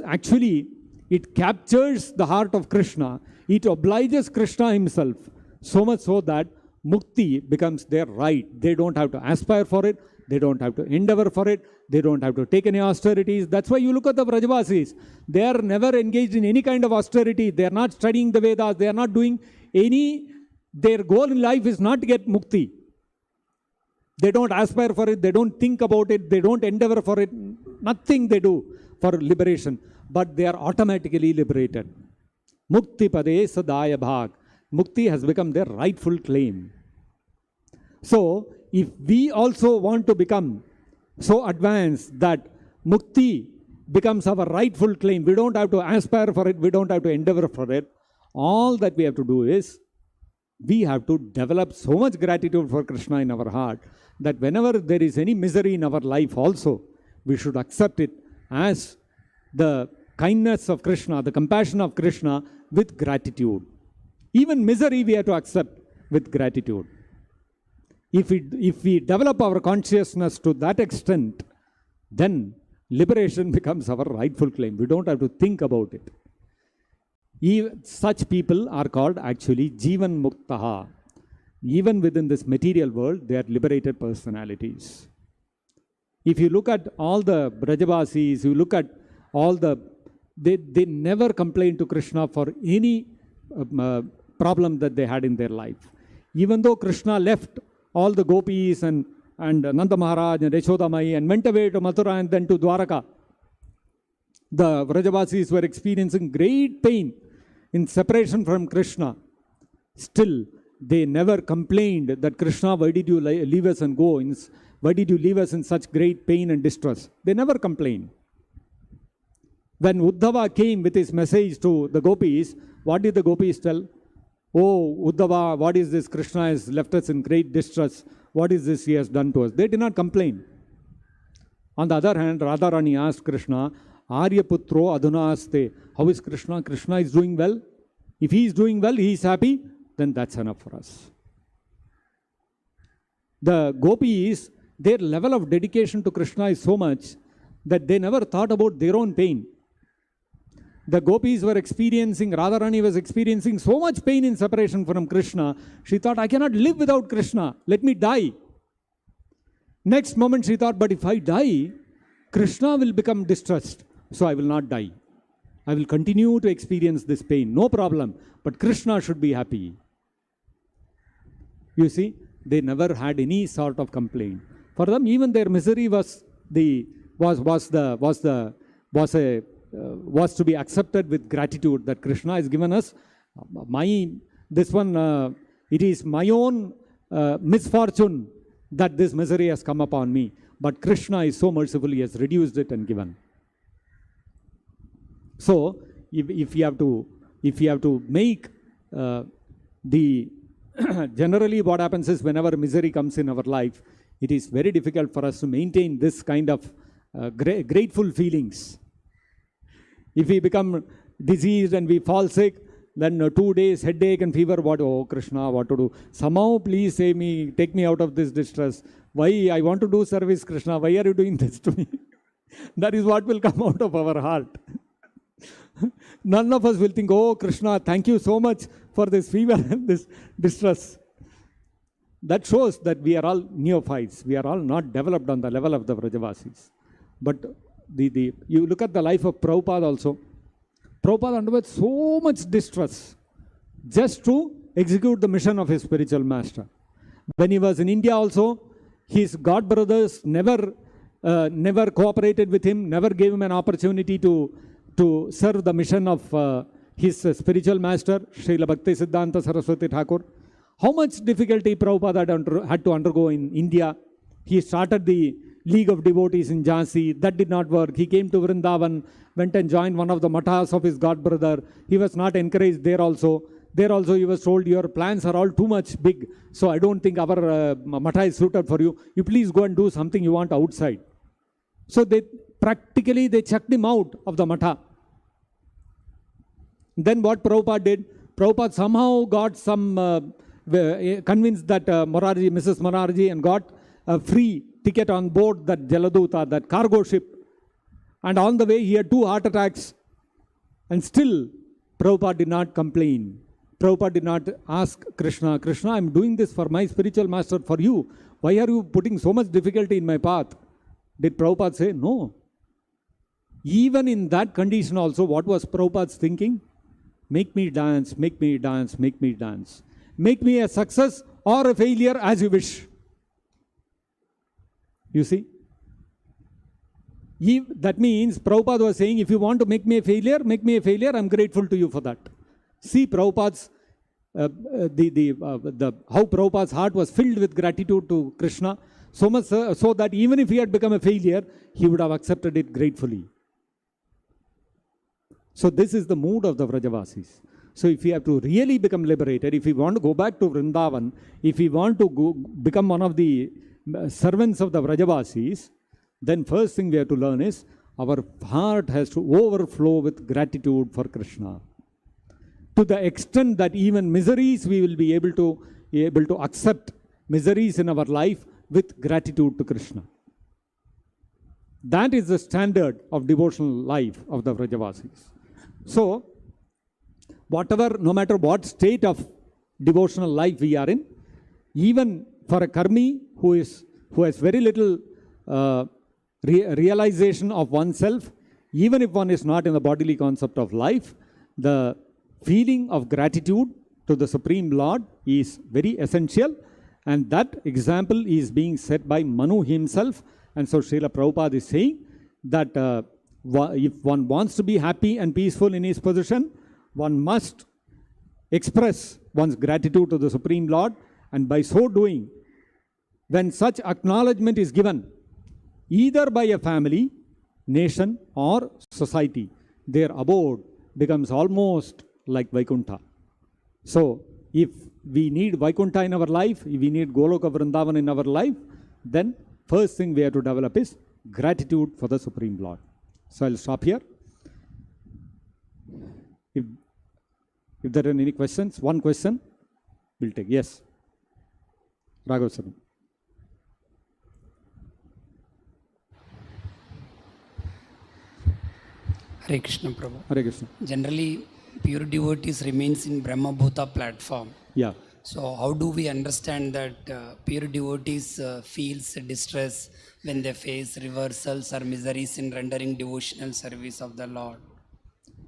A: actually, it captures the heart of Krishna. It obliges Krishna himself, so much so that mukti becomes their right. They don't have to aspire for it. They don't have to endeavor for it. They don't have to take any austerities. That's why you look at the Vrajavasis. They are never engaged in any kind of austerity. They are not studying the Vedas. They are not doing any. Their goal in life is not to get mukti. They don't aspire for it. They don't think about it. They don't endeavor for it. Nothing they do for liberation. But they are automatically liberated. Mukti pade sadaya bhag. Mukti has become their rightful claim. So, if we also want to become so advanced that mukti becomes our rightful claim, we don't have to aspire for it, we don't have to endeavor for it. All that we have to do is, we have to develop so much gratitude for Krishna in our heart that whenever there is any misery in our life also, we should accept it as the kindness of Krishna, the compassion of Krishna with gratitude. Even misery we have to accept with gratitude. If we develop our consciousness to that extent, then liberation becomes our rightful claim. We don't have to think about it. Such people are called actually Jivan Muktaha. Even within this material world, they are liberated personalities. If you look at all the Brajavasis, you look at all the, they never complain to Krishna for any problem that they had in their life. Even though Krishna left all the gopis and Nanda Maharaj and Yashoda Mai and went away to Mathura and then to Dwaraka, the Vrajavasis were experiencing great pain in separation from Krishna. Still, they never complained that Krishna, why did you leave us and go? Why did you leave us in such great pain and distress? They never complained. When Uddhava came with his message to the gopis, what did the gopis tell? Oh, Uddhava, what is this? Krishna has left us in great distress. What is this he has done to us? They did not complain. On the other hand, Radharani asked Krishna, Aryaputro adhunaste. How is Krishna? Krishna is doing well. If he is doing well, he is happy, then that's enough for us. The gopis, their level of dedication to Krishna is so much that they never thought about their own pain. The gopis were experiencing, Radharani was experiencing so much pain in separation from Krishna. She thought, I cannot live without Krishna. Let me die. Next moment she thought, but if I die, Krishna will become distressed. So I will not die. I will continue to experience this pain. No problem. But Krishna should be happy. You see, they never had any sort of complaint. For them, even their misery was to be accepted with gratitude that Krishna has given us. It is my own misfortune that this misery has come upon me. But Krishna is so merciful, he has reduced it and given. So if you have to make the generally what happens is whenever misery comes in our life, it is very difficult for us to maintain this kind of grateful feelings. If we become diseased and we fall sick, then 2 days headache and fever, oh Krishna, what to do? Somehow please save me, take me out of this distress. Why? I want to do service, Krishna. Why are you doing this to me? That is what will come out of our heart. None of us will think, oh Krishna, thank you so much for this fever and this distress. That shows that we are all neophytes. We are all not developed on the level of the Vrajavasis. But you look at the life of Prabhupada also. Prabhupada underwent so much distress just to execute the mission of his spiritual master. When he was in India also, his god brothers never cooperated with him, never gave him an opportunity to serve the mission of his spiritual master, Srila Bhakti Siddhanta Saraswati Thakur. How much difficulty Prabhupada had to undergo in India. He started the League of Devotees in Jhansi. That did not work. He came to Vrindavan, went and joined one of the mathas of his god brother. He was not encouraged there also. There also he was told, your plans are all too much big, so I don't think our matha is suited for you. You please go and do something you want outside. So they chucked him out of the matha. Then what Prabhupada did? Prabhupada somehow got convinced that Mrs. Morarji, and got a free ticket on board that Jaladuta, that cargo ship. And on the way he had 2 heart attacks. And still Prabhupada did not complain. Prabhupada did not ask Krishna, Krishna, I am doing this for my spiritual master, for you. Why are you putting so much difficulty in my path? Did Prabhupada say? No. Even in that condition also, what was Prabhupada's thinking? Make me dance, make me dance, make me dance. Make me a success or a failure as you wish. You see? That means Prabhupada was saying, if you want to make me a failure, I am grateful to you for that. See Prabhupada's, how Prabhupada's heart was filled with gratitude to Krishna, so much so that even if he had become a failure, he would have accepted it gratefully. So this is the mood of the Vrajavasis. So if we have to really become liberated, if we want to go back to Vrindavan, if we want to become one of the servants of the Vrajavasis, then first thing we have to learn is our heart has to overflow with gratitude for Krishna. To the extent that even miseries, we will be able to accept miseries in our life with gratitude to Krishna. That is the standard of devotional life of the Vrajavasis. So, no matter what state of devotional life we are in, even for a karmi who has very little realization of oneself, even if one is not in the bodily concept of life, the feeling of gratitude to the Supreme Lord is very essential, and that example is being set by Manu himself. And so Srila Prabhupada is saying that if one wants to be happy and peaceful in his position, one must express one's gratitude to the Supreme Lord, and by so doing, when such acknowledgement is given, either by a family, nation or society, their abode becomes almost like Vaikuntha. So, if we need Vaikuntha in our life, if we need Goloka Vrindavan in our life, then first thing we have to develop is gratitude for the Supreme Lord. So, I'll stop here. If there are any questions, one question we'll take. Yes. Raghav sir.
B: Hare Krishna Prabhu.
A: Hare Krishna.
B: Generally, pure devotees remains in Brahma Bhuta platform.
A: Yeah.
B: So how do we understand that pure devotees feels distress when they face reversals or miseries in rendering devotional service of the Lord?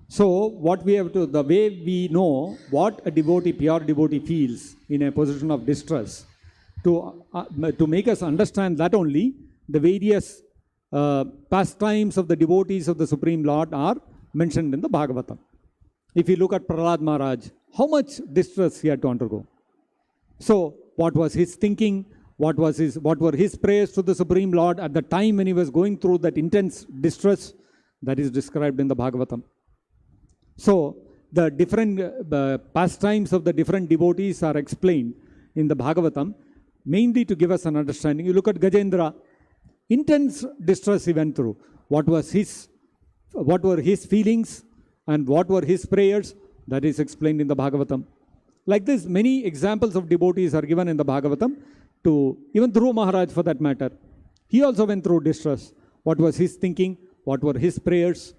A: So what we have to, the way we know what a devotee, pure devotee feels in a position of distress, to make us understand that only, the various pastimes of the devotees of the Supreme Lord are mentioned in the Bhagavatam. If you look at Prahlad Maharaj, how much distress he had to undergo. So what was his thinking? What were his prayers to the Supreme Lord at the time when he was going through that intense distress? That is described in the Bhagavatam. So the different pastimes of the different devotees are explained in the Bhagavatam, mainly to give us an understanding. You look at Gajendra, intense distress he went through. What were his feelings and what were his prayers? That is explained in the Bhagavatam. Like this, many examples of devotees are given in the Bhagavatam, to even Dhruva Maharaj for that matter. He also went through distress. What was his thinking? What were his prayers?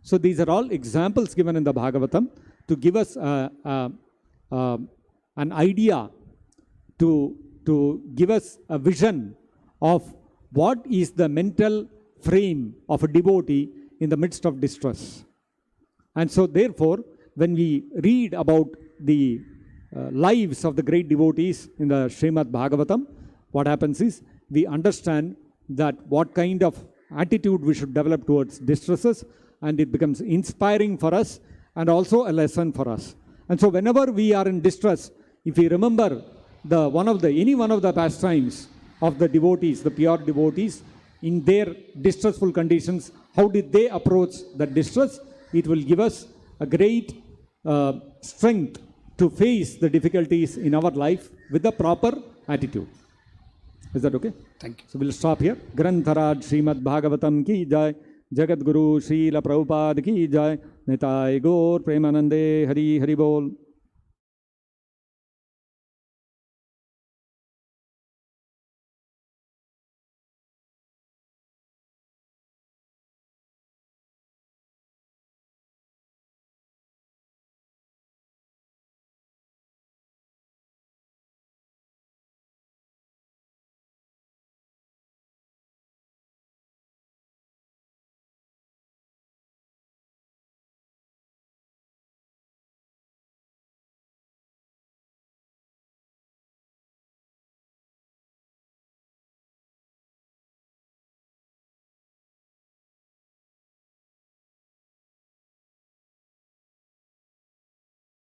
A: So these are all examples given in the Bhagavatam to give us an idea, to give us a vision of what is the mental frame of a devotee in the midst of distress. And so therefore, when we read about the lives of the great devotees in the Srimad-Bhagavatam, what happens is we understand that what kind of attitude we should develop towards distresses, and it becomes inspiring for us and also a lesson for us. And so whenever we are in distress, if we remember any one of the pastimes of the devotees, the pure devotees, in their distressful conditions, how did they approach the distress? It will give us a great strength to face the difficulties in our life with the proper attitude. Is that okay?
B: Thank you.
A: So we'll stop here. Grantharaj Srimad-Bhagavatam ki jai, Jagat Guru Srila Prabhupada ki jai, Nitai Gaur Premanande Hari Hari Bol.